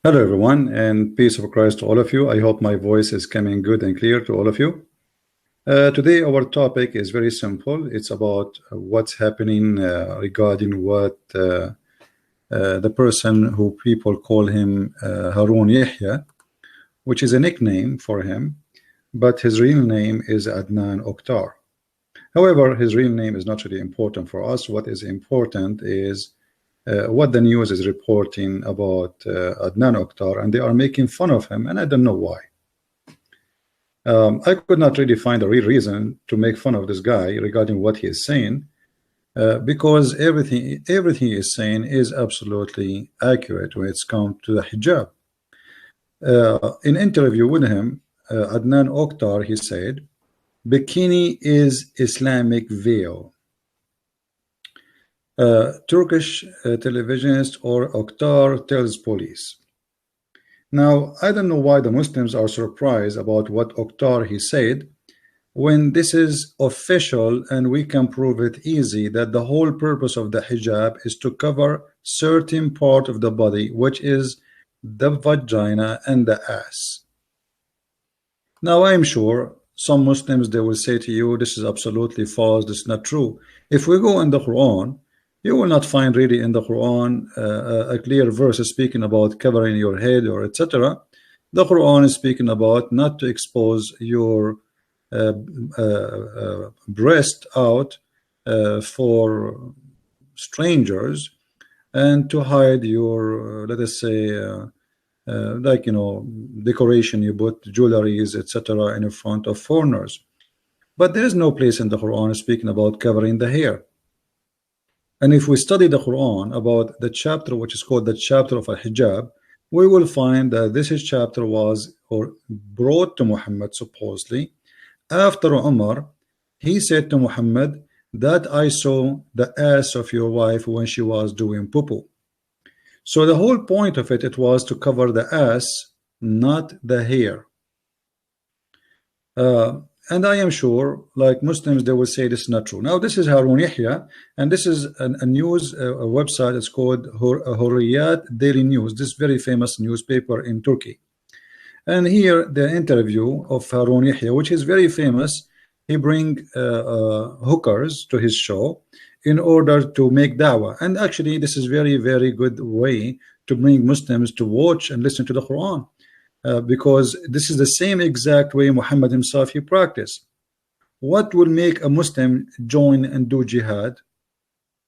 Hello, everyone, and peace of Christ to all of you. I hope my voice is coming good and clear to all of you. Today, our topic is very simple. It's about what's happening regarding what the person who people call him Harun Yahya, which is a nickname for him, but his real name is Adnan Oktar. However, his real name is not really important for us. What is important is what the news is reporting about Adnan Oktar, and they are making fun of him, and I don't know why. I could not really find a real reason to make fun of this guy regarding what he is saying, because everything he is saying is absolutely accurate when it's come to the hijab. In interview with him, Adnan Oktar, he said, "Bikini is Islamic veil." Turkish televisionist or Oktar tells police. Now, I don't know why the Muslims are surprised about what Oktar he said, when this is official and we can prove it easy that the whole purpose of the hijab is to cover certain part of the body, which is the vagina and the ass. Now, I'm sure some Muslims, they will say to you, this is absolutely false, this is not true. If we go in the Quran, you will not find really in the Quran a clear verse speaking about covering your head or etc. The Quran is speaking about not to expose your breast out for strangers, and to hide your let us say like decoration, you put jewelries etc. in front of foreigners. But there is no place in the Quran speaking about covering the hair. And if we study the Quran about the chapter which is called the chapter of al-hijab, we will find that this chapter was brought to Muhammad supposedly after Umar. He said to Muhammad that I saw the ass of your wife when she was doing poo-poo. So the whole point of it was to cover the ass, not the hair. And I am sure, like Muslims, they will say this is not true. Now, this is Harun Yahya, and this is a news website. It's called Hurriyat Daily News, this very famous newspaper in Turkey. And here, the interview of Harun Yahya, which is very famous, he bring hookers to his show in order to make dawah. And actually, this is very, very good way to bring Muslims to watch and listen to the Quran. Because this is the same exact way Muhammad himself he practiced. What will make a Muslim join and do jihad?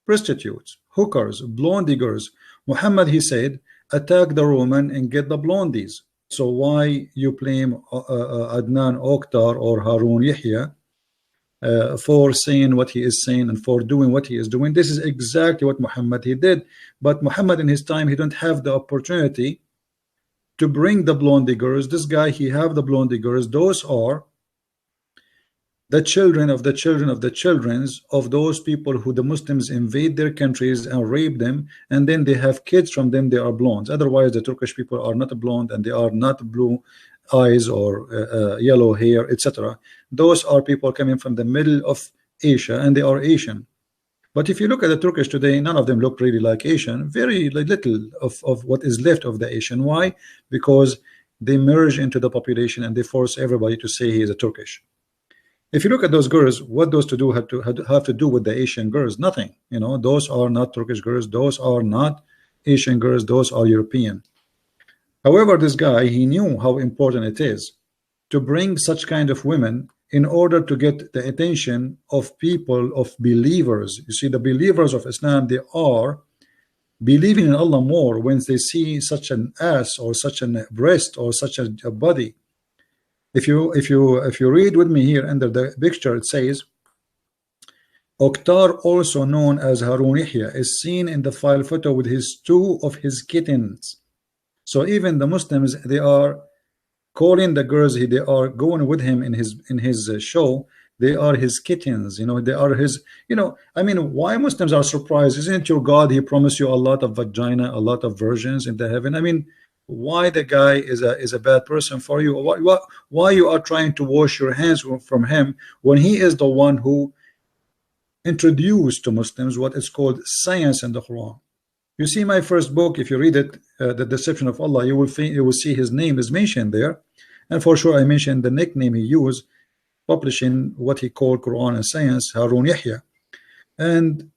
Prostitutes, hookers, blonde diggers. Muhammad he said, attack the Roman and get the blondies. So why you blame Adnan Oktar or Harun Yahya for saying what he is saying and for doing what he is doing? This is exactly what Muhammad he did. But Muhammad in his time, he don't have the opportunity to bring the blonde diggers. This guy, he have the blonde diggers. Those are the children of the children of the childrens of those people who the Muslims invade their countries and rape them, and then they have kids from them. They are blondes. Otherwise, the Turkish people are not blonde, and they are not blue eyes or yellow hair, etc. Those are people coming from the middle of Asia, and they are Asian. But if you look at the Turkish today, none of them look really like Asian. Very little of what is left of the Asian. Why? Because they merge into the population and they force everybody to say he is a Turkish. If you look at those girls, what those to do have to do with the Asian girls? Nothing. Those are not Turkish girls. Those are not Asian girls. Those are European. However, this guy, he knew how important it is to bring such kind of women in order to get the attention of people, of believers. You see, the believers of Islam, they are believing in Allah more when they see such an ass or such a breast or such a body. If you read with me here under the picture, it says, Oktar, also known as Harun Yahya, is seen in the file photo with two of his kittens. So even the Muslims, they are calling the girls, they are going with him in his show. They are his kittens, they are his, I mean, why Muslims are surprised? Isn't it your God? He promised you a lot of vagina, a lot of virgins in the heaven. I mean, why the guy is a bad person for you? Why you are trying to wash your hands from him when he is the one who introduced to Muslims what is called science in the Quran? You see my first book, if you read it, The Deception of Allah, you will see his name is mentioned there, and for sure I mentioned the nickname he used, publishing what he called Quran and Science, Harun Yahya. And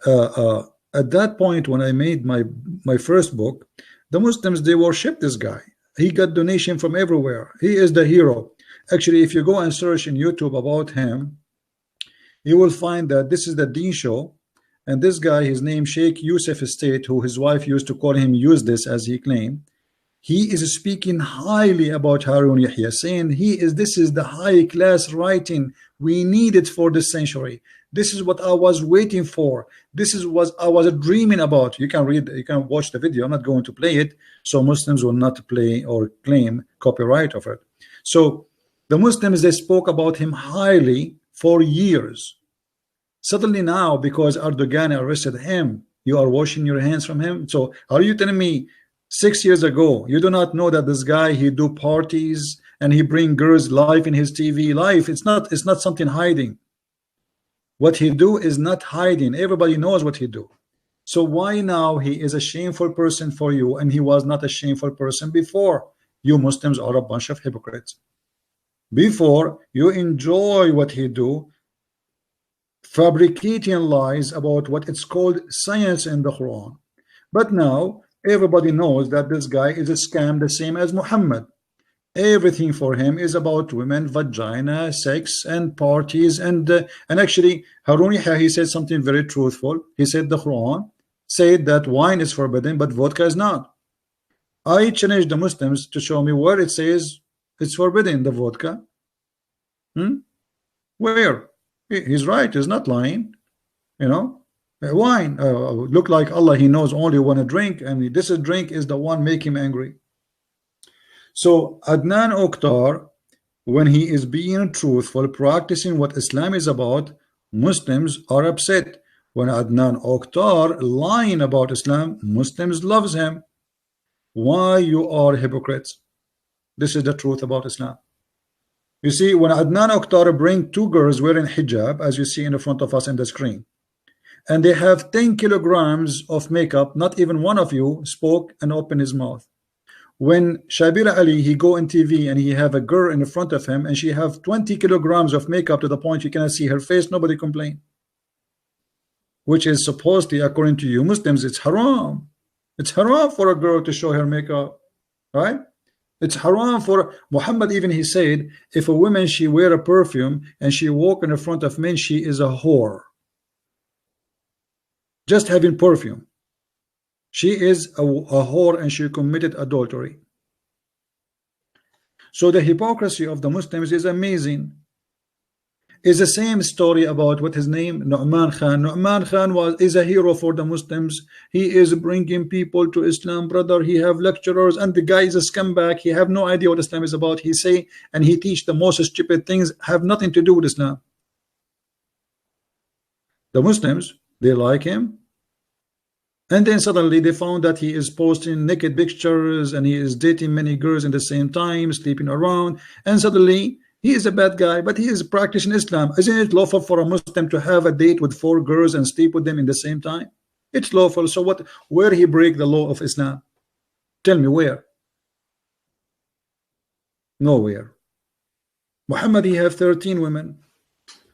at that point, when I made my first book, the Muslims, they worship this guy. He got donation from everywhere. He is the hero. Actually, if you go and search in YouTube about him, you will find that this is the Deen show, and this guy, his name Sheikh Yusuf Estate, who his wife used to call him useless, as he claimed. He is speaking highly about Harun Yahya, saying this is the high class writing we needed for this century. This is what I was waiting for. This is what I was dreaming about. You can read, you can watch the video. I'm not going to play it, so Muslims will not play or claim copyright of it. So the Muslims, they spoke about him highly for years. Suddenly now, because Erdogan arrested him, you are washing your hands from him. So are you telling me 6 years ago you do not know that this guy, he do parties and he bring girls live in his TV live? It's not something hiding. What he do is not hiding. Everybody knows what he do. So why now he is a shameful person for you and he was not a shameful person before? You Muslims are a bunch of hypocrites. Before, you enjoy what he do, fabricating lies about what it's called science in the Quran. But now everybody knows that this guy is a scam, the same as Muhammad. Everything for him is about women, vagina, sex, and parties. And actually, Harun Yahya, he said something very truthful. He said the Quran said that wine is forbidden, but vodka is not. I challenge the Muslims to show me where it says it's forbidden, the vodka. Where? He's right. He's not lying. You know, wine look like Allah. He knows only one drink, and this drink is the one make him angry. So Adnan Oktar, when he is being truthful, practicing what Islam is about, Muslims are upset. When Adnan Oktar lying about Islam, Muslims loves him. Why you are hypocrites? This is the truth about Islam. You see, when Adnan Oktar bring two girls wearing hijab, as you see in the front of us in the screen, and they have 10 kilograms of makeup, not even one of you spoke and opened his mouth. When Shabir Ali, he go on TV and he have a girl in front of him and she have 20 kilograms of makeup to the point you cannot see her face, nobody complain. Which is supposedly, according to you Muslims, it's haram. It's haram for a girl to show her makeup, right? It's haram for Muhammad. Even he said, if a woman, she wear a perfume and she walk in the front of men, she is a whore. Just having perfume, she is a whore and she committed adultery. So the hypocrisy of the Muslims is amazing. Is the same story about what his name, Nu'man Khan. Nu'man Khan is a hero for the Muslims. He is bringing people to Islam, brother. He have lecturers, and the guy is a scumbag. He have no idea what Islam is about. He say and he teach the most stupid things, have nothing to do with Islam. The Muslims, they like him, and then suddenly they found that he is posting naked pictures and he is dating many girls in the same time, sleeping around, and suddenly he is a bad guy, but he is practicing Islam. Isn't it lawful for a Muslim to have a date with 4 girls and sleep with them in the same time? It's lawful. So what? Where he break the law of Islam? Tell me where? Nowhere. Muhammad, he have 13 women.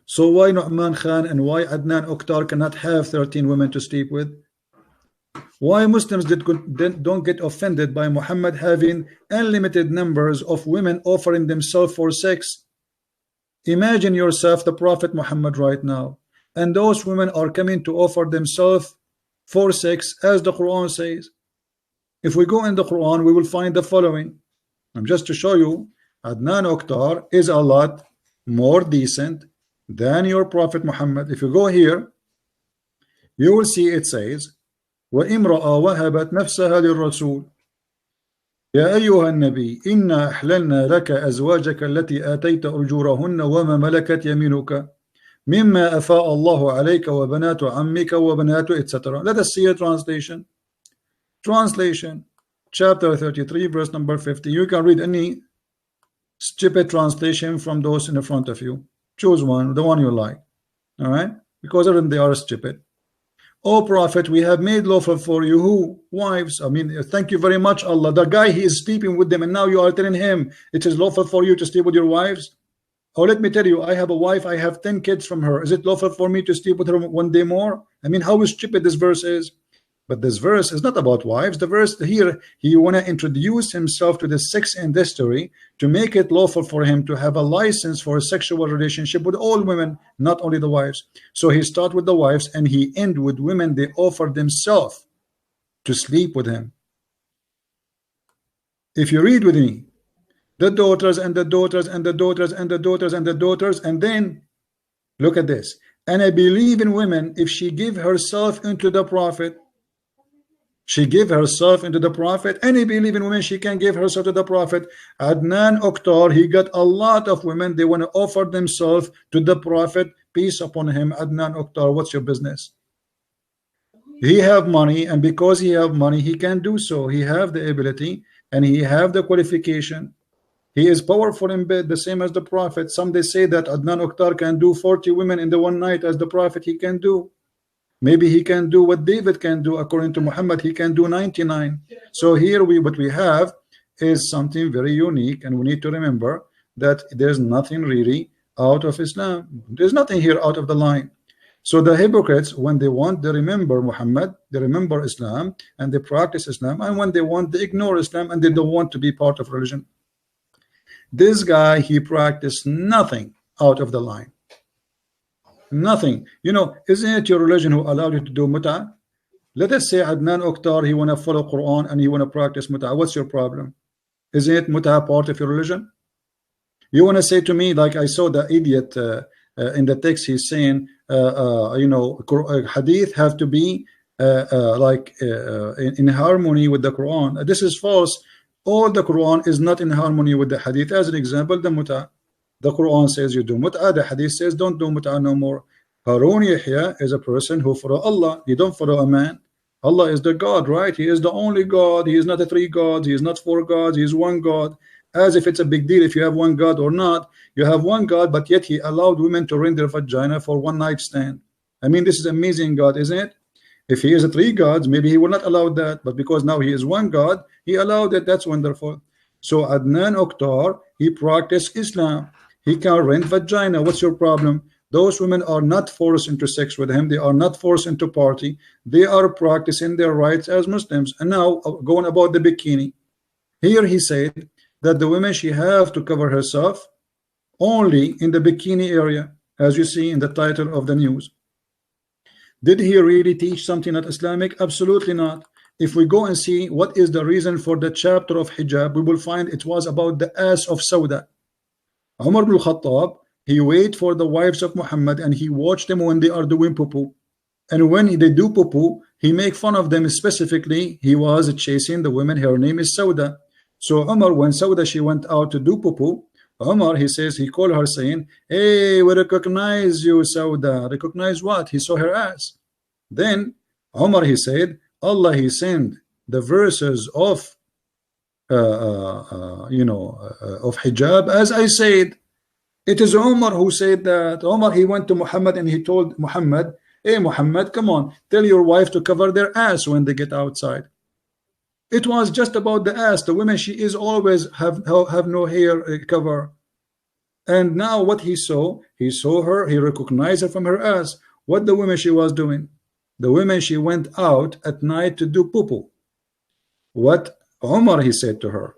So why Nu'man Khan and why Adnan Oktar cannot have 13 women to sleep with? Why Muslims don't get offended by Muhammad having unlimited numbers of women offering themselves for sex? Imagine yourself the Prophet Muhammad right now, and those women are coming to offer themselves for sex, as the Quran says. If we go in the Quran, we will find the following. And just to show you, Adnan Oktar is a lot more decent than your Prophet Muhammad. If you go here, you will see it says, وامرأة وهبت نفسها للرسول يا أيها النبي إنا أحللنا لك أزواجك التي آتيت أجورهن وما ملكت يمينك مما أفاء الله عليك وبنات عمك وبنات etc. Let us see a translation. Translation, chapter 33, verse number 50. You can read any stupid translation from those in the front of you. Choose one, the one you like. All right, because they are stupid. "Oh Prophet, we have made lawful for you who? Wives. I mean, thank you very much, Allah. The guy, he is sleeping with them, and now you are telling him it is lawful for you to sleep with your wives? Oh, let me tell you, I have a wife, I have 10 kids from her. Is it lawful for me to sleep with her one day more? I mean, how stupid this verse is. But this verse is not about wives. The verse here, he want to introduce himself to the sex industry to make it lawful for him to have a license for a sexual relationship with all women, not only the wives. So he start with the wives and he end with women they offer themselves to sleep with him. If you read with me, the daughters and the daughters and the daughters and the daughters and the daughters, and then look at this. And I believe in women if she give herself into the Prophet. She gave herself into the Prophet. Any believe in women, she can give herself to the Prophet. Adnan Oktar, he got a lot of women. They want to offer themselves to the Prophet. Peace upon him. Adnan Oktar, what's your business? He have money, and because he have money, he can do so. He have the ability, and he have the qualification. He is powerful in bed, the same as the Prophet. Some they say that Adnan Oktar can do 40 women in the one night as the Prophet. He can do. Maybe he can do what David can do. According to Muhammad, he can do 99. So here what we have is something very unique, and we need to remember that there's nothing really out of Islam. There's nothing here out of the line. So the hypocrites, when they want, they remember Muhammad, they remember Islam, and they practice Islam, and when they want, they ignore Islam, and they don't want to be part of religion. This guy, he practiced nothing out of the line. Nothing. You know, isn't it your religion who allowed you to do mut'ah? Let us say Adnan Oktar, he want to follow Quran and he want to practice mut'ah. What's your problem? Isn't it mut'ah part of your religion? You want to say to me, like I saw the idiot in the text, he's saying, you know, hadith have to be in harmony with the Quran. This is false. All the Quran is not in harmony with the hadith. As an example, the mut'ah. The Quran says you do mut'ah, the hadith says don't do mut'ah no more. Harun Yahya is a person who follow Allah. He don't follow a man. Allah is the God, right? He is the only God. He is not a three gods. He is not four gods. He is one God. As if it's a big deal if you have one God or not. You have one God, but yet he allowed women to rent their vagina for one night stand. I mean, this is amazing God, isn't it? If he is a three gods, maybe he will not allow that. But because now he is one God, he allowed it. That's wonderful. So Adnan Oktar, he practiced Islam. He can rent vagina. What's your problem? Those women are not forced into sex with him. They are not forced into party. They are practicing their rights as Muslims. And now going about the bikini. Here he said that the women, she have to cover herself only in the bikini area, as you see in the title of the news. Did he really teach something not Islamic? Absolutely not. If we go and see what is the reason for the chapter of hijab, we will find it was about the ass of Sauda. Umar ibn Khattab, he wait for the wives of Muhammad and he watched them when they are doing poo-poo. And when they do poo-poo, he make fun of them. Specifically, he was chasing the women. Her name is Sauda. So Umar, when Sauda, she went out to do poo-poo, Umar, he says, he called her saying, hey, we recognize you, Sauda. Recognize what? He saw her ass. Then Umar, he said, Allah, he sent the verses of of hijab. As I said, it is Umar who said that. Umar, he went to Muhammad and he told Muhammad, hey Muhammad, come on, tell your wife to cover their ass when they get outside. It was just about the ass. The women, she is always have no hair cover. And now what he saw her, he recognized her from her ass. What the women she was doing? The women, she went out at night to do poo-poo. What Umar, he said to her,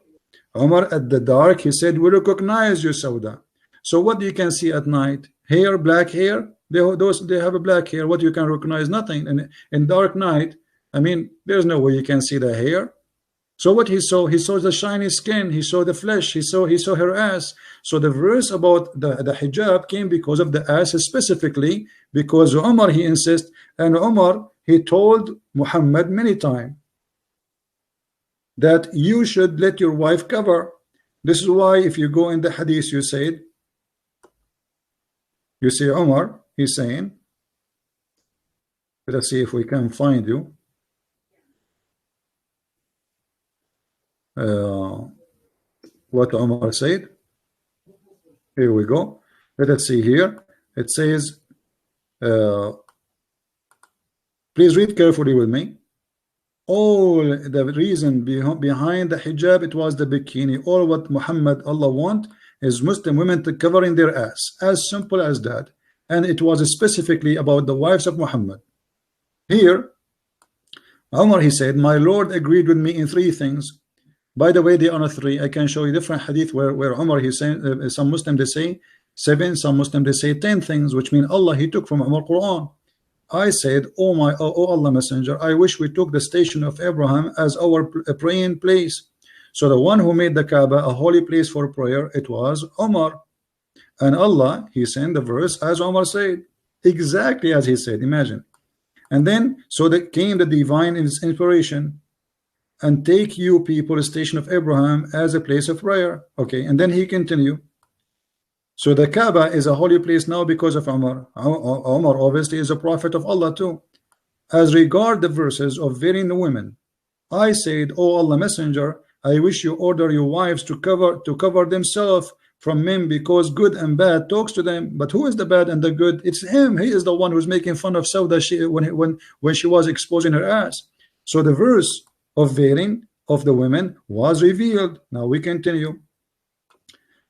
Umar, at the dark, he said, we recognize you, Sauda. So what you can see at night? Hair, black hair. They have a black hair. What you can recognize? Nothing. And in dark night, I mean, there's no way you can see the hair. So what he saw the shiny skin. He saw the flesh. He saw her ass. So the verse about the hijab came because of the ass specifically, because Umar, he insists, and Umar, he told Muhammad many times that you should let your wife cover. This is why if you go in the hadith, you see Umar, he's saying, let us see if we can find you. What Umar said. Here we go. Let us see here. It says, Please read carefully with me. All the reason behind the hijab, it was the bikini. All what Muhammad, Allah want is Muslim women to cover in their ass. As simple as that. And it was specifically about the wives of Muhammad. Here, Umar, he said, my Lord agreed with me in 3 things. By the way, they are not 3. I can show you different hadith where Umar, he said, some Muslims they say 7, some Muslims they say 10 things, which mean Allah, he took from Umar Quran. I said, oh Allah Messenger, I wish we took the station of Abraham as our praying place. So the one who made the Kaaba a holy place for prayer, it was Umar. And Allah, he sent the verse as Umar said, exactly as he said. Imagine. And then so that came the divine inspiration, and take you people the station of Abraham as a place of prayer. Okay, and then he continued. So the Kaaba is a holy place now because of Umar. Umar obviously is a prophet of Allah too. As regard the verses of varying the women, I said, oh Allah Messenger, I wish you order your wives to cover themselves from men, because good and bad talks to them. But who is the bad and the good? It's him. He is the one who's making fun of Sauda when she was exposing her ass. So the verse of veiling of the women was revealed. Now we continue.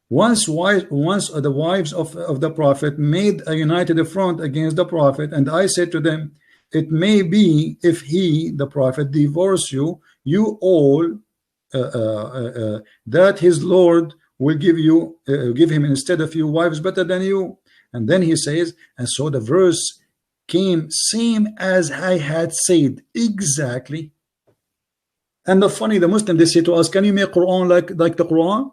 Once the wives of the Prophet made a united front against the Prophet, and I said to them, it may be if he, the Prophet, divorce you, you all, that his Lord will give him instead of you wives better than you. And then he says, and so the verse came same as I had said, exactly. And the funny, the Muslim, they say to us, can you make Quran like the Quran?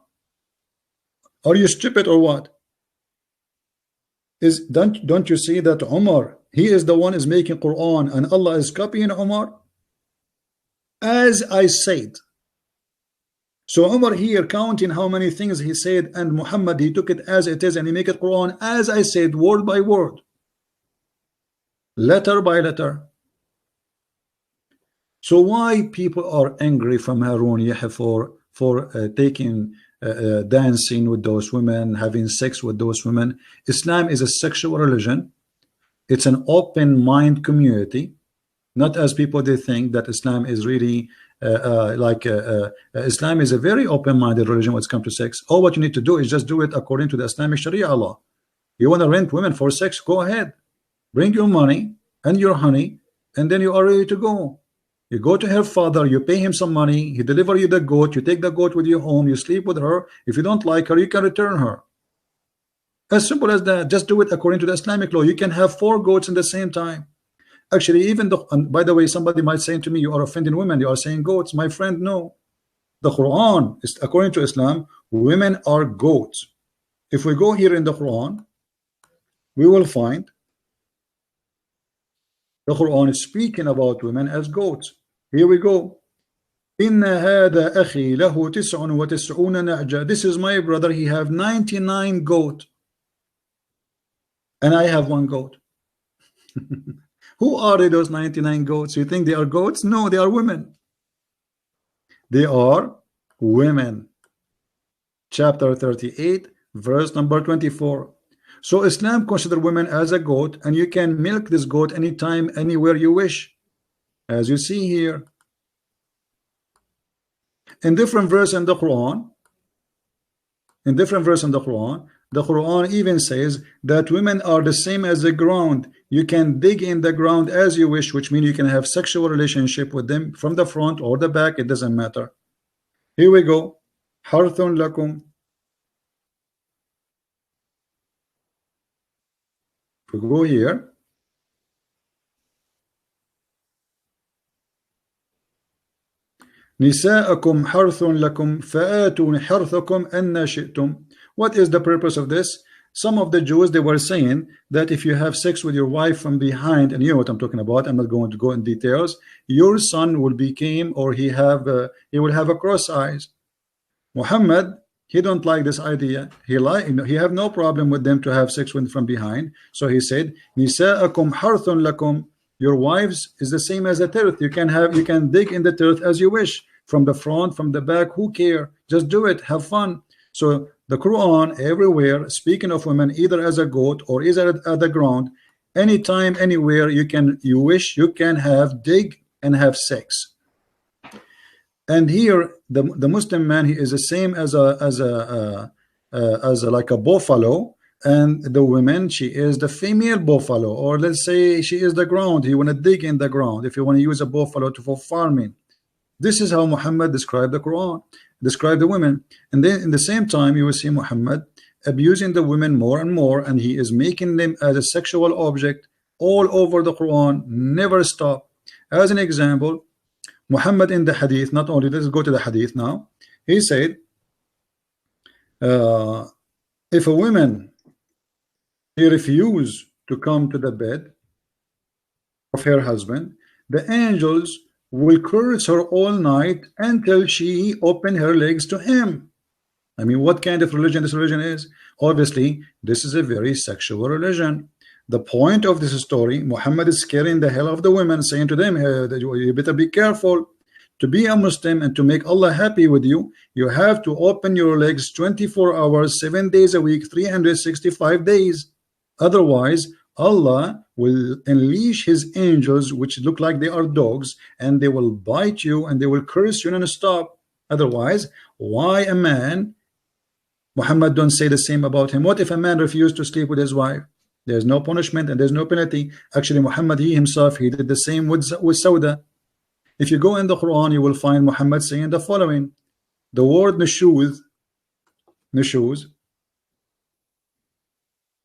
Are you stupid or what? Don't you see that Umar, he is the one is making Quran and Allah is copying Umar? As I said. So Umar here counting how many things he said, and Muhammad, he took it as it is and he make it Quran as I said, word by word, letter by letter. So why people are angry from Harun Yahya for taking dancing with those women, having sex with those women? Islam is a sexual religion. It's an open mind community, not as people they think that Islam is really Islam is a very open-minded religion when it comes to sex. All what you need to do is just do it according to the Islamic Sharia law. You want to rent women for sex, go ahead, bring your money and your honey, and then you are ready to go. You go to her father, you pay him some money, he deliver you the goat, you take the goat with you home, you sleep with her. If you don't like her, you can return her. As simple as that. Just do it according to the Islamic law. You can have 4 goats in the same time. Actually, even though, and by the way, somebody might say to me, you are offending women, you are saying goats. My friend, no. The Quran is, according to Islam, women are goats. If we go here in the Quran, we will find the Quran is speaking about women as goats. Here we go. Inna hada akhi lahu 99 na'ja. This is my brother, he have 99 goat. And I have 1 goat. Who are they, those 99 goats? You think they are goats? No, they are women. They are women. Chapter 38, verse number 24. So Islam considers women as a goat, and you can milk this goat anytime, anywhere you wish. As you see here. In different verse in the Quran, the Quran even says that women are the same as the ground. You can dig in the ground as you wish, which means you can have sexual relationship with them from the front or the back, it doesn't matter. Here we go. Harthun lakum. We go here. Nisa'akum harthun lakum fa'atun harthakum anna shi'tum. What is the purpose of this? Some of the Jews, they were saying that if you have sex with your wife from behind, and you know what I'm talking about, I'm not going to go in details, your son will become, or he will have a cross eyes. Muhammad, he don't like this idea. He have no problem with them to have sex with from behind. So he said, Nisa'akum harthun lakum. Your wives is the same as a turf. You can dig in the turf as you wish, from the front, from the back, who care? Just do it, have fun. So the Quran everywhere speaking of women either as a goat or either at the ground, anytime, anywhere you wish, you can dig and have sex. And here the Muslim man, he is the same as a like a buffalo, and the woman, she is the female buffalo, or let's say she is the ground. You want to dig in the ground if you want to use a buffalo for farming. This is how Muhammad described the Quran, described the women. And then in the same time, you will see Muhammad abusing the women more and more, and he is making them as a sexual object all over the Quran, never stop. As an example, Muhammad in the hadith, not only, let's go to the hadith now. He said, if a woman, he refused to come to the bed of her husband, the angels will curse her all night until she open her legs to him. I mean, what kind of religion this religion is? Obviously, this is a very sexual religion. The point of this story, Muhammad is scaring the hell of the women, saying to them, hey, you better be careful. To be a Muslim and to make Allah happy with you, you have to open your legs 24 hours, 7 days a week, 365 days. Otherwise, Allah will unleash his angels, which look like they are dogs, and they will bite you and they will curse you non-stop. Otherwise, why a man? Muhammad don't say the same about him. What if a man refused to sleep with his wife? There's no punishment and there's no penalty. Actually, Muhammad, he himself, he did the same with Sauda. If you go in the Quran, you will find Muhammad saying the following. The word nushuz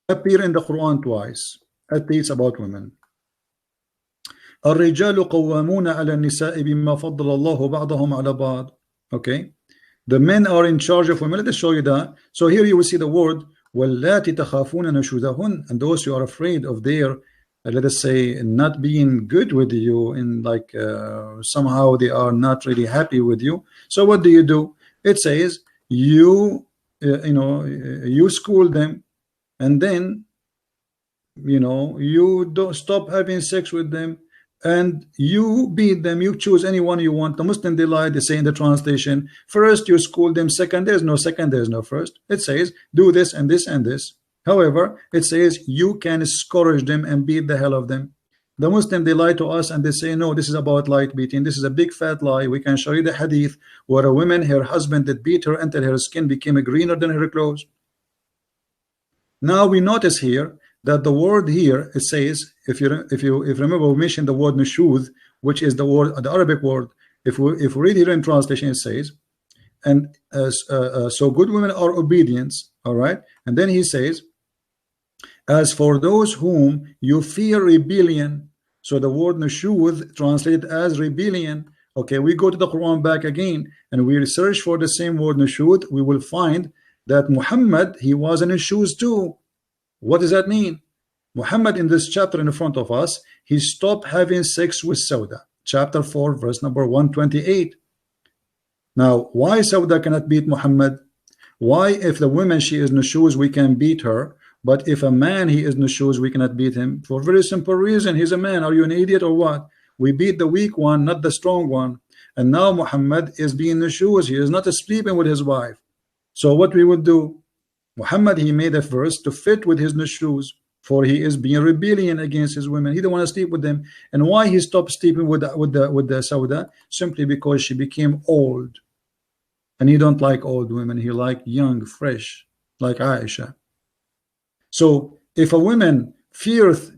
appear in the Quran twice, at least about women. الرجال قوامون على النساء بما فضل الله بعضهم على بعض. Okay, the men are in charge of women. Let us show you that. So here you will see the word واللاتي تخافون نشوزهن, and those who are afraid of their let us say not being good with you, in like somehow they are not really happy with you. So what do? It says you you school them, and then you don't stop having sex with them, and you beat them. You choose anyone you want. The Muslim delight, they say in the translation, first you school them, second there's no second, there's no first. It says do this and this and this. However, it says you can scourge them and beat the hell of them. The Muslim, they lie to us and they say no, this is about light beating. This is a big fat lie. We can show you the hadith where a woman, her husband did beat her until her skin became greener than her clothes. Now we notice here that the word here, it says, if you remember, we mentioned the word nushuz, which is the Arabic word. If we read here in translation, it says, and so good women are obedience. All right, and then he says, as for those whom you fear rebellion. So the word nushuz translated as rebellion. Okay, we go to the Quran back again and we search for the same word nushuz. We will find that Muhammad, he was in nushuz too. What does that mean? Muhammad, in this chapter in front of us, he stopped having sex with Sauda. Chapter 4, verse number 128. Now, why Sauda cannot beat Muhammad? Why, if the woman, she is nushuz, we can beat her, but if a man, he is nushuz, we cannot beat him? For a very simple reason. He's a man. Are you an idiot or what? We beat the weak one, not the strong one. And now Muhammad is being nushuz. He is not sleeping with his wife. So what we would do? Muhammad, he made a verse to fit with his nushuz, for he is being rebellion against his women. He don't want to sleep with them. And why he stopped sleeping with the Sauda? Simply because she became old. And he don't like old women. He like young, fresh, like Aisha. So if a woman fears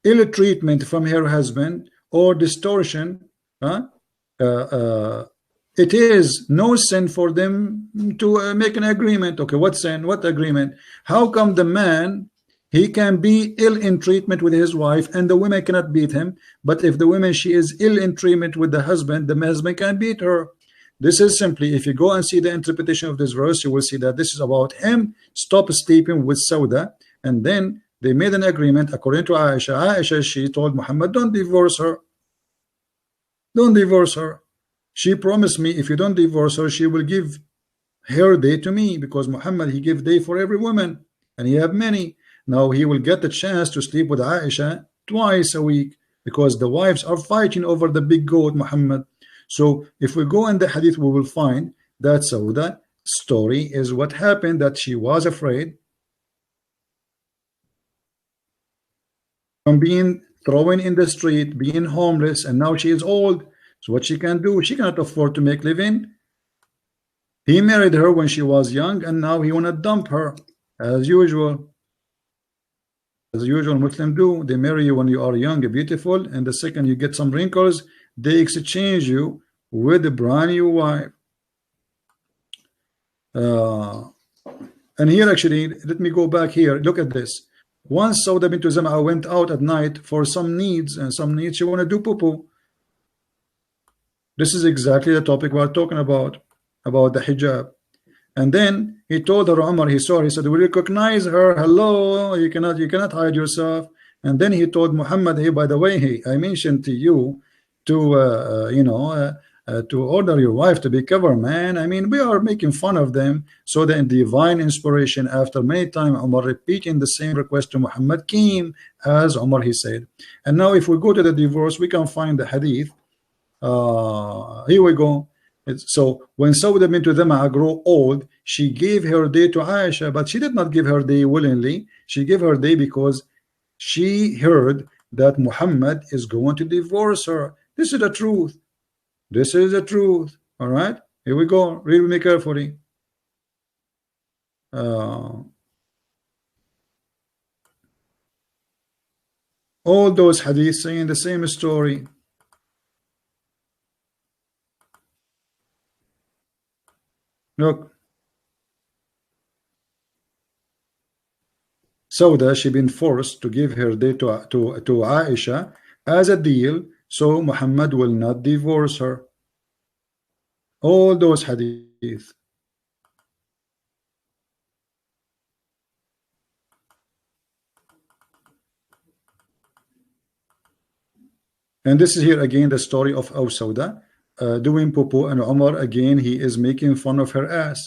ill treatment from her husband or distortion, it is no sin for them to make an agreement. Okay, what sin? What agreement? How come the man, he can be ill in treatment with his wife and the woman cannot beat him, but if the woman, she is ill in treatment with the husband can beat her? This is simply, if you go and see the interpretation of this verse, you will see that this is about him stop sleeping with Sauda, and then they made an agreement according to Aisha. Aisha, she told Muhammad, don't divorce her. Don't divorce her. She promised me if you don't divorce her, she will give her day to me, because Muhammad, he give day for every woman, and he have many. Now he will get the chance to sleep with Aisha twice a week, because the wives are fighting over the big goat, Muhammad. So if we go in the hadith, we will find that Sauda story is what happened, that she was afraid. from being thrown in the street, being homeless, and now she is old. So what she can do? She cannot afford to make living. He married her when she was young, and now he wanna dump her, as usual. As usual, Muslims do. They marry you when you are young and beautiful, and the second you get some wrinkles, they exchange you with a brand new wife. And here actually, let me go back here. Look at this. Once Sauda bint Zam'a went out at night for some needs, and some needs she want to do poo-poo. This is exactly the topic we're talking about the hijab. And then he told her, Umar, he saw her, he said, we recognize her. Hello, you cannot hide yourself. And then he told Muhammad, hey, by the way, hey, I mentioned to you to to order your wife to be covered, man. I mean, we are making fun of them. So the divine inspiration, after many times Umar repeating the same request to Muhammad, came as Umar he said. And now if we go to the divorce, we can find the hadith. Here we go. So when Sauda bint Zam'a grew old, she gave her day to Aisha, but she did not give her day willingly. She gave her day because she heard that Muhammad is going to divorce her. This is the truth. This is the truth. All right, here we go. Read with me carefully. All those hadiths saying the same story. Look, Sauda, she been forced to give her day to Aisha as a deal, so Muhammad will not divorce her. All those hadith. And this is here again the story of Sauda doing poo-poo, and Umar again he is making fun of her ass.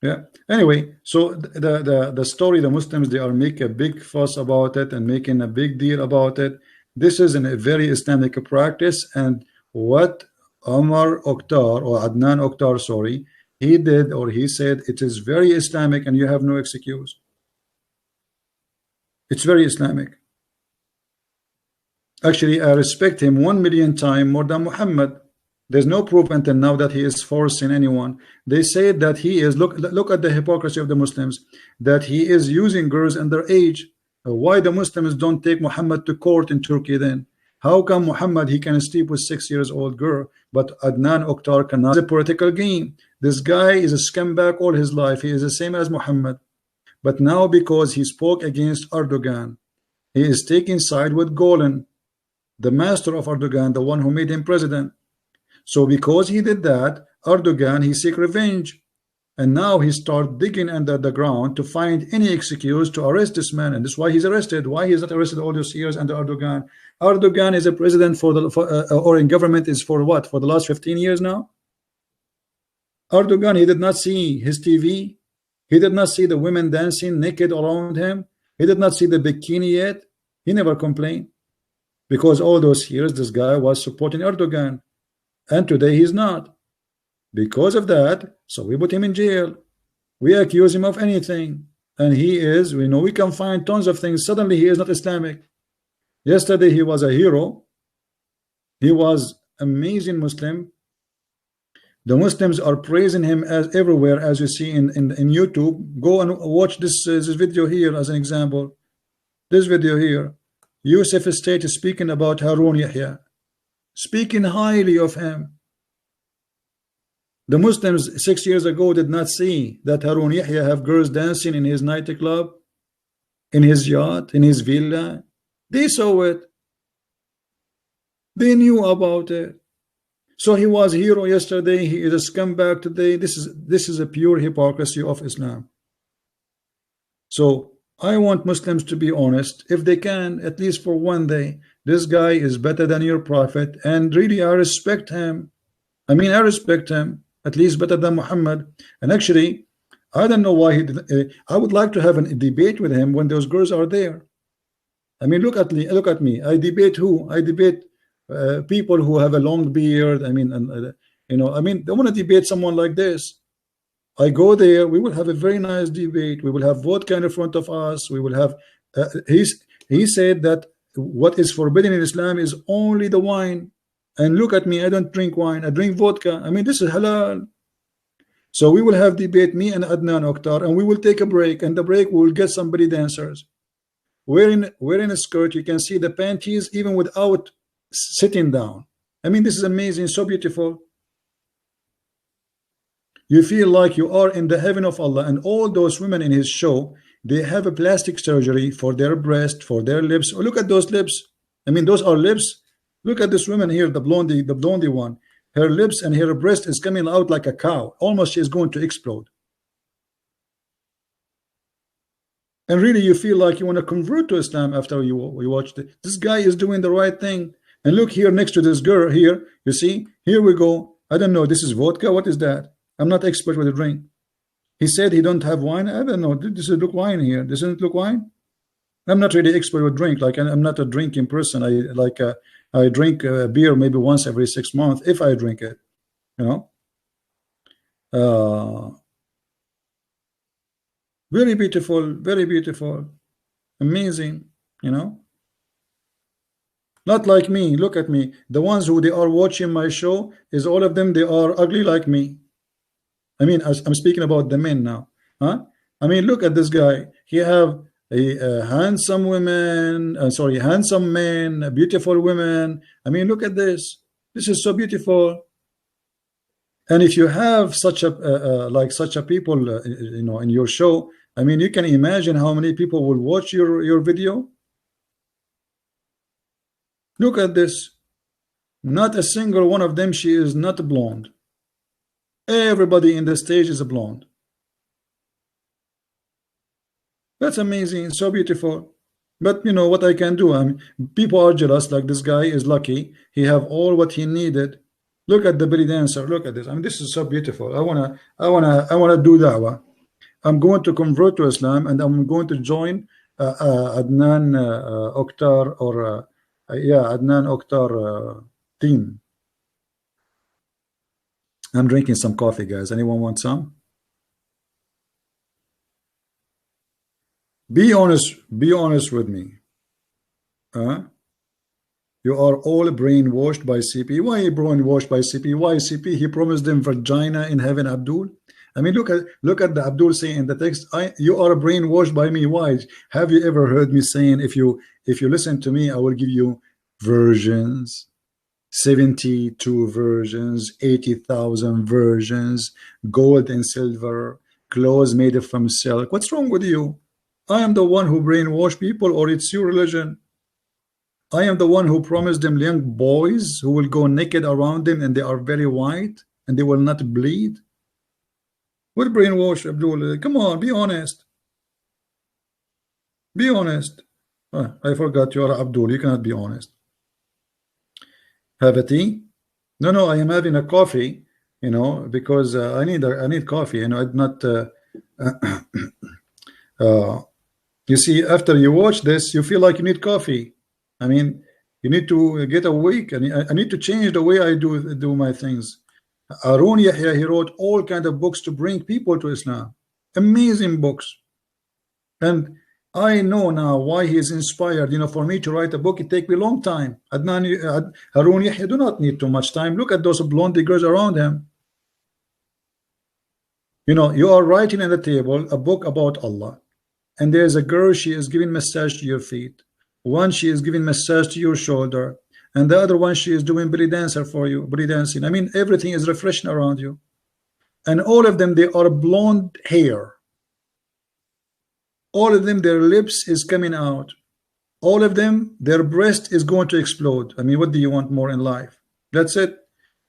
Yeah. Anyway, so the story, the Muslims, they are making a big fuss about it and making a big deal about it. This is a very Islamic practice, and what Omar Oktar or Adnan Oktar, sorry, he did or he said, it is very Islamic and you have no excuse. It's very Islamic. Actually, I respect him 1,000,000 times more than Muhammad. There's no proof until now that he is forcing anyone. They say that he is, look at the hypocrisy of the Muslims, that he is using girls under age. Why the Muslims don't take Muhammad to court in Turkey then? How come Muhammad, he can sleep with 6 years old girl, but Adnan Oktar cannot? It's a political game. This guy is a scumbag all his life. He is the same as Muhammad. But now because he spoke against Erdogan, he is taking side with Golan, the master of Erdogan, the one who made him president. So because he did that, Erdogan, he seek revenge. And now he start digging under the ground to find any excuse to arrest this man. And that's why he's arrested. Why he's not arrested all those years under Erdogan? Erdogan is a president or in government is for what? For the last 15 years now? Erdogan, he did not see his TV. He did not see the women dancing naked around him. He did not see the bikini yet. He never complained. Because all those years, this guy was supporting Erdogan. And today he's not. Because of that, so we put him in jail. We accuse him of anything. And he is, we know we can find tons of things. Suddenly he is not Islamic. Yesterday he was a hero. He was amazing Muslim. The Muslims are praising him as everywhere, as you see in YouTube. Go and watch this video here as an example. This video here. Yusuf State is speaking about Harun Yahya, speaking highly of him. The Muslims 6 years ago did not see that Harun Yahya have girls dancing in his nightclub, in his yacht, in his villa. They saw it. They knew about it. So he was a hero yesterday. He is a scumbag today. This is a pure hypocrisy of Islam. So I want Muslims to be honest, if they can, at least for one day. This guy is better than your prophet, and really I respect him. I mean, I respect him, at least better than Muhammad. And actually, I don't know why he did, I would like to have a debate with him when those girls are there. I mean, look at me. I debate who? I debate people who have a long beard. I mean, I mean, they want to debate someone like this. I go there, we will have a very nice debate. We will have vodka in front of us. We will have, he said that what is forbidden in Islam is only the wine. And look at me, I don't drink wine, I drink vodka. I mean, this is halal. So we will have debate, me and Adnan Oktar, and we will take a break. And the break we will get somebody dancers. Wearing a skirt, you can see the panties even without sitting down. I mean, this is amazing, so beautiful. You feel like you are in the heaven of Allah. And all those women in his show, they have a plastic surgery for their breast, for their lips. Oh, look at those lips. I mean, those are lips. Look at this woman here, the blondie one. Her lips and her breast is coming out like a cow. Almost she is going to explode. And really, you feel like you want to convert to Islam after you watched it. This guy is doing the right thing. And look here next to this girl here. You see, here we go. I don't know. This is vodka. What is that? I'm not expert with the drink. He said he don't have wine. I don't know. Does it look wine here? Doesn't it look wine? I'm not really expert with drink. Like, I'm not a drinking person. I drink beer maybe once every 6 months if I drink it. Very beautiful, very beautiful, amazing. Not like me. Look at me. The ones who they are watching my show is all of them. They are ugly like me. I mean, I'm speaking about the men now. I mean, look at this guy. He have a handsome women. Sorry, handsome men, beautiful women. I mean, look at this. This is so beautiful. And if you have such a like such a people, in your show, I mean, you can imagine how many people will watch your video. Look at this. Not a single one of them, she is not blonde. Everybody in the stage is a blonde. That's amazing, so beautiful. But what I can do. I mean, people are jealous. Like this guy is lucky. He have all what he needed. Look at the belly dancer. Look at this. I mean, this is so beautiful. I wanna do dawah. I'm going to convert to Islam, and I'm going to join Adnan Oktar or Adnan Oktar team. I'm drinking some coffee, guys. Anyone want some? Be honest with me. You are all brainwashed by CP. Why are you brainwashed by CP? Why CP? He promised them vagina in heaven, Abdul. I mean, look at the Abdul saying in the text, you are brainwashed by me. Why? Have you ever heard me saying, if you listen to me, I will give you versions, 72 versions, 80,000 versions, gold and silver, clothes made from silk. What's wrong with you? I am the one who brainwash people, or it's your religion? I am the one who promised them young boys who will go naked around them and they are very white and they will not bleed. What brainwash, Abdul? Come on, be honest. Be honest. I forgot you are Abdul. You cannot be honest. Have a tea? No, I am having a coffee. Because I need coffee. I'm not. You see, after you watch this, you feel like you need coffee. I mean, you need to get awake, and I need to change the way I do my things. Arun Yahya, he wrote all kind of books to bring people to Islam. Amazing books. And I know now why he is inspired. For me to write a book, it take me a long time. Arun Yahya do not need too much time. Look at those blonde girls around him. You are writing at the table a book about Allah. And there's a girl, she is giving massage to your feet. One, she is giving massage to your shoulder. And the other one, she is doing belly dancer for you, belly dancing. I mean, everything is refreshing around you. And all of them, they are blonde hair. All of them, their lips is coming out. All of them, their breast is going to explode. I mean, what do you want more in life? That's it.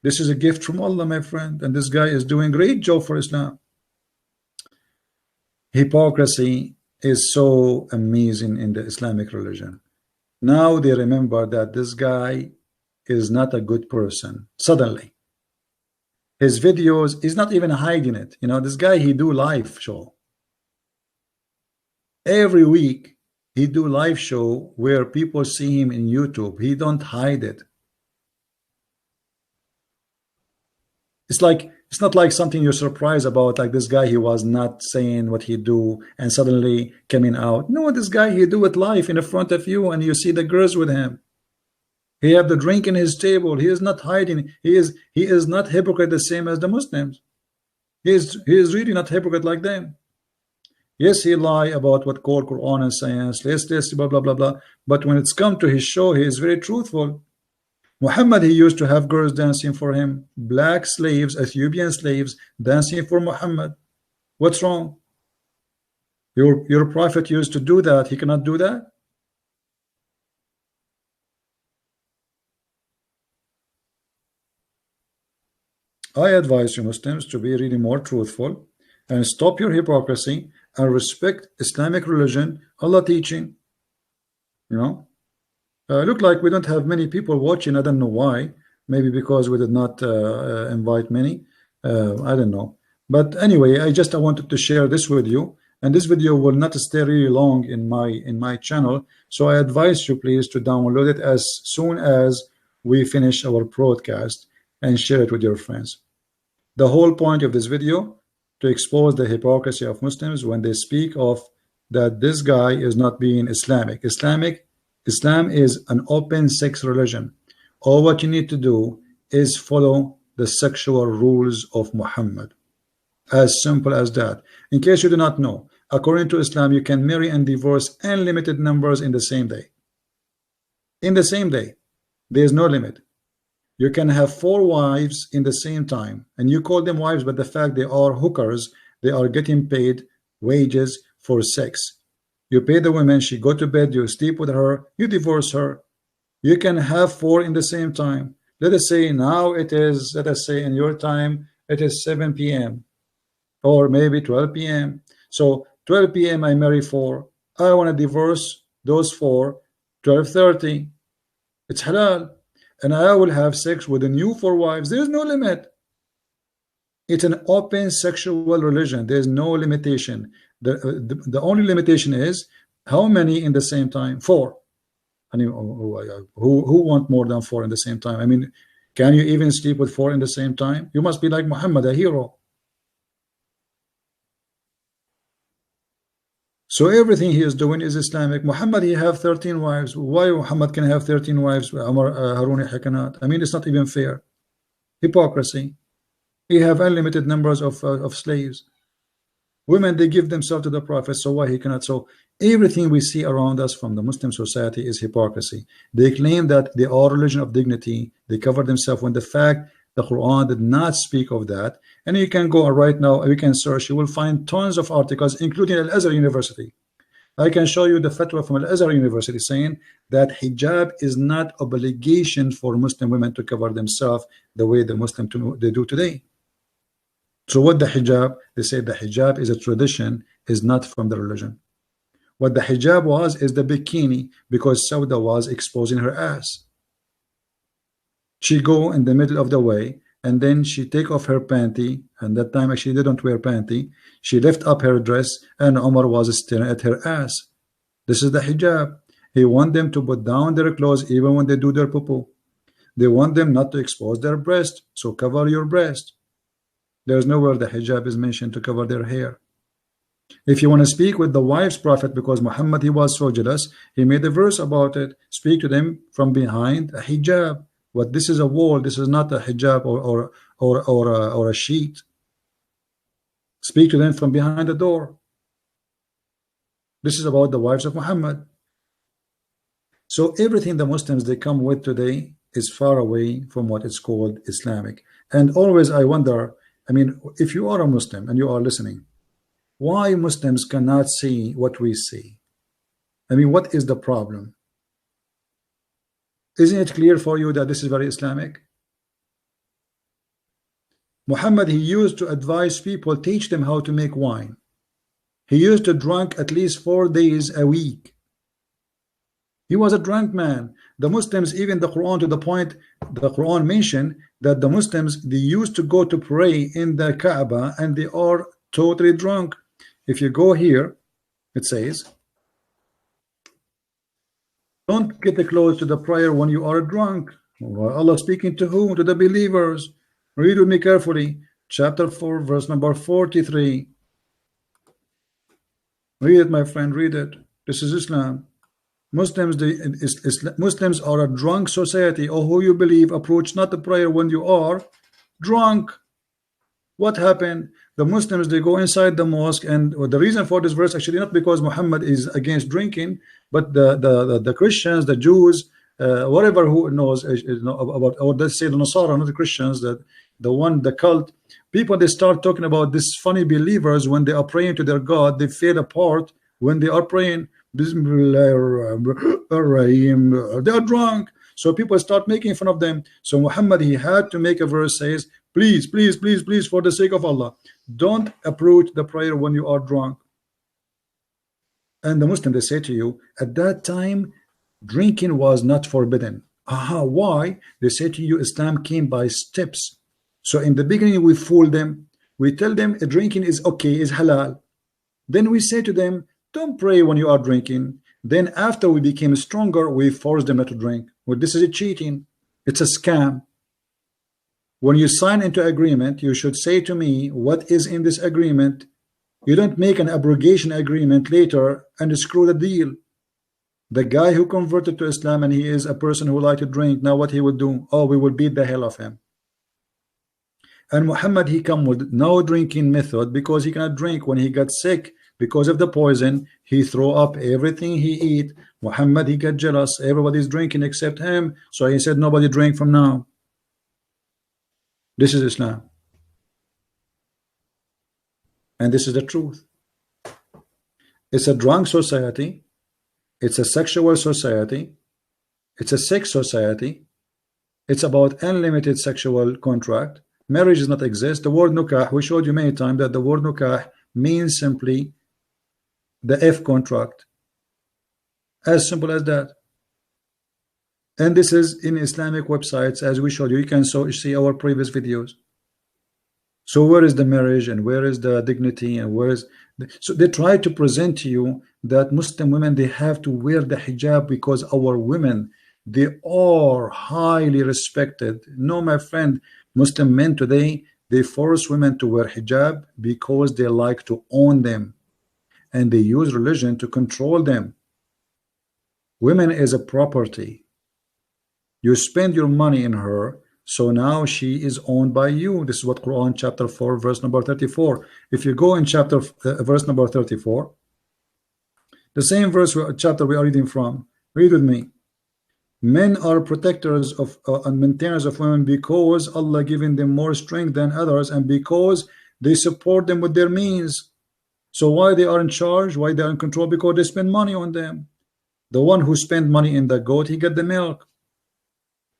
This is a gift from Allah, my friend. And this guy is doing a great job for Islam. Hypocrisy is so amazing in the Islamic religion. Now they remember that this guy is not a good person. Suddenly, his videos, he's not even hiding it. This guy, he do live show. Every week, he do live show where people see him in YouTube. He don't hide it. It's not like something you're surprised about, like this guy, he was not saying what he do and suddenly coming out. No, this guy, he do it live in front of you and you see the girls with him. He have the drink in his table. He is not hiding. He is not hypocrite the same as the Muslims. He is really not hypocrite like them. Yes, he lie about what called Quran and science. Yes, blah blah blah blah. But when it's come to his show, he is very truthful. Muhammad, he used to have girls dancing for him, black slaves, Ethiopian slaves dancing for Muhammad. What's wrong? Your prophet used to do that. He cannot do that. I advise you Muslims to be really more truthful and stop your hypocrisy and respect Islamic religion, Allah teaching. You know, look like we don't have many people watching. I don't know why. Maybe because we did not invite many. I don't know. But anyway, I wanted to share this with you, and this video will not stay really long in my channel. So I advise you please to download it as soon as we finish our broadcast and share it with your friends. The whole point of this video to expose the hypocrisy of Muslims when they speak of that this guy is not being Islamic. Islam is an open sex religion. All what you need to do is follow the sexual rules of Muhammad. As simple as that. In case you do not know, according to Islam, you can marry and divorce unlimited numbers in the same day. In the same day. There is no limit. You can have 4 wives in the same time, and you call them wives, but the fact they are hookers, they are getting paid wages for sex. You pay the woman, she go to bed, you sleep with her, you divorce her. You can have 4 in the same time. Let us say now it is, let us say in your time, it is 7 p.m. or maybe 12 p.m. So 12 p.m. I marry 4. I want to divorce those 4, 12:30. It's halal. And I will have sex with the new 4 wives. There is no limit. It's an open sexual religion. There is no limitation. The only limitation is how many in the same time? 4. I mean, who want more than 4 in the same time? I mean, can you even sleep with 4 in the same time? You must be like Muhammad, a hero. So everything he is doing is Islamic. Muhammad, he have 13 wives. Why Muhammad can have 13 wives? Harun cannot. I mean, it's not even fair. Hypocrisy. He have unlimited numbers of slaves. Women, they give themselves to the Prophet, so why he cannot? So everything we see around us from the Muslim society is hypocrisy. They claim that they are a religion of dignity. They cover themselves when the fact the Quran did not speak of that. And you can go right now, you can search, you will find tons of articles, including Al-Azhar University. I can show you the fatwa from Al-Azhar University saying that hijab is not obligation for Muslim women to cover themselves the way the Muslim they do today. So what the hijab? They say the hijab is a tradition, is not from the religion. What the hijab was is the bikini, because Sauda was exposing her ass. She go in the middle of the way, and then she take off her panty, and that time she didn't wear panty. She lift up her dress, and Umar was staring at her ass. This is the hijab. He want them to put down their clothes even when they do their poo-poo. They want them not to expose their breast, so cover your breast. There's nowhere the hijab is mentioned to cover their hair. If you want to speak with the wives prophet, because Muhammad, he was so jealous, he made a verse about it. Speak to them from behind a hijab. What this is a wall, this is not a hijab or a sheet. Speak to them from behind the door. This is about the wives of Muhammad. So everything the Muslims they come with today is far away from what is called Islamic. And always I wonder, I mean, if you are a Muslim and you are listening, why Muslims cannot see what we see? I mean, what is the problem? Isn't it clear for you that this is very Islamic? Muhammad, he used to advise people, teach them how to make wine. He used to drink at least 4 days a week. He was a drunk man. The Muslims, even the Quran, to the point the Quran mentioned that the Muslims, they used to go to pray in the Kaaba and they are totally drunk. If you go here, it says, don't get close to the prayer when you are drunk. Allah speaking to whom? To the believers. Read with me carefully. Chapter 4, verse number 43. Read it, my friend, read it. This is Islam. Muslims, Muslims are a drunk society. Oh, who you believe approach not the prayer when you are drunk. What happened? The Muslims, they go inside the mosque, and the reason for this verse actually not because Muhammad is against drinking, but the Christians, the Jews, whatever who knows about, or let's say the Nasara, not the Christians, that the cult people, they start talking about this funny believers when they are praying to their God, they fade apart when they are praying. Bismillahirrahmanirrahim. They are drunk. So people start making fun of them. So Muhammad, he had to make a verse says, please, please, please, please, for the sake of Allah, don't approach the prayer when you are drunk. And the Muslim, they say to you, at that time, drinking was not forbidden. Why? They say to you, Islam came by steps. So in the beginning, we fool them. We tell them drinking is okay, is halal. Then we say to them, don't pray when you are drinking. Then after we became stronger, we force them not to drink. Well, this is a cheating. It's a scam. When you sign into agreement, you should say to me what is in this agreement. You don't make an abrogation agreement later and screw the deal. The guy who converted to Islam and he is a person who liked to drink, now what he would do? Oh, we will beat the hell of him. And Muhammad, he come with no drinking method because he cannot drink. When he got sick because of the poison, he throw up everything he eat. Muhammad, he got jealous. Everybody's drinking except him. So he said, nobody drink from now. This is Islam. And this is the truth. It's a drunk society. It's a sexual society. It's a sex society. It's about unlimited sexual contract. Marriage does not exist. The word nukah, we showed you many times that the word nukah means simply the F contract. As simple as that. And this is in Islamic websites, as we showed you. You can see our previous videos. So where is the marriage and where is the dignity and where is so they try to present to you that Muslim women, they have to wear the hijab because our women, they are highly respected. No, my friend, Muslim men today, they force women to wear hijab because they like to own them and they use religion to control them. Women is a property. You spend your money in her, so now she is owned by you. This is what Quran chapter 4 verse number 34. If you go in verse number 34, the same chapter we are reading from, read with me. Men are protectors of and maintainers of women because Allah given them more strength than others and because they support them with their means. So why they are in charge, why they are in control? Because they spend money on them. The one who spent money in the goat, he get the milk.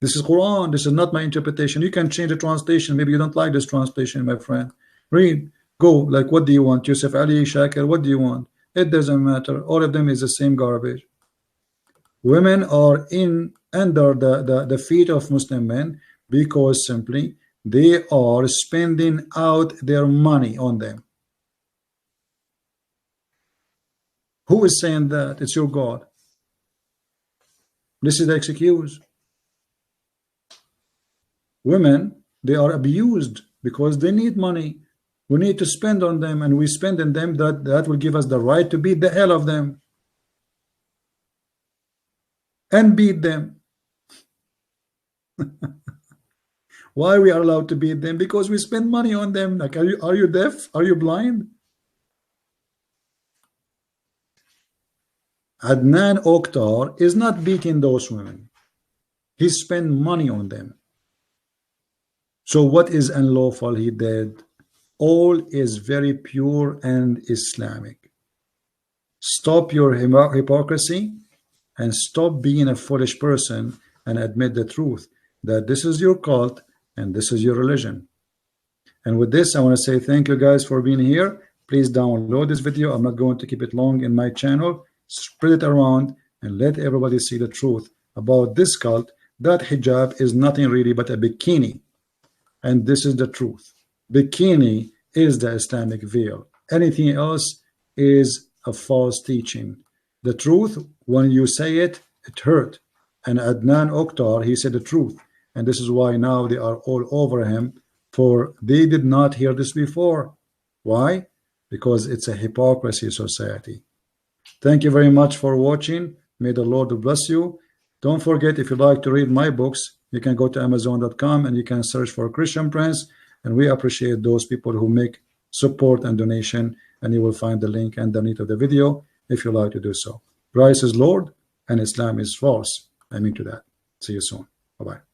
This is Quran. This is not my interpretation. You can change the translation. Maybe you don't like this translation, my friend. Read. Go. Like, what do you want? Yusuf Ali, Shakir, what do you want? It doesn't matter. All of them is the same garbage. Women are under the feet of Muslim men because simply they are spending out their money on them. Who is saying that? It's your God. This is the excuse. Women, they are abused because they need money. We need to spend on them, and we spend on them. That will give us the right to beat the hell of them and beat them. Why we are allowed to beat them? Because we spend money on them. Like, are you deaf? Are you blind? Adnan Oktar is not beating those women. He spent money on them. So what is unlawful he did? All is very pure and Islamic. Stop your hypocrisy and stop being a foolish person and admit the truth that this is your cult and this is your religion. And with this, I want to say thank you guys for being here. Please download this video. I'm not going to keep it long in my channel. Spread it around and let everybody see the truth about this cult, that hijab is nothing really but a bikini. And this is the truth. Bikini is the Islamic veil. Anything else is a false teaching. The truth, when you say it, it hurt. And Adnan Oktar, he said the truth. And this is why now they are all over him for they did not hear this before. Why? Because it's a hypocrisy society. Thank you very much for watching. May the Lord bless you. Don't forget, if you'd like to read my books, you can go to Amazon.com and you can search for Christian Prince, and we appreciate those people who make support and donation, and you will find the link underneath of the video if you like to do so. Christ is Lord and Islam is false. I mean to that. See you soon. Bye-bye.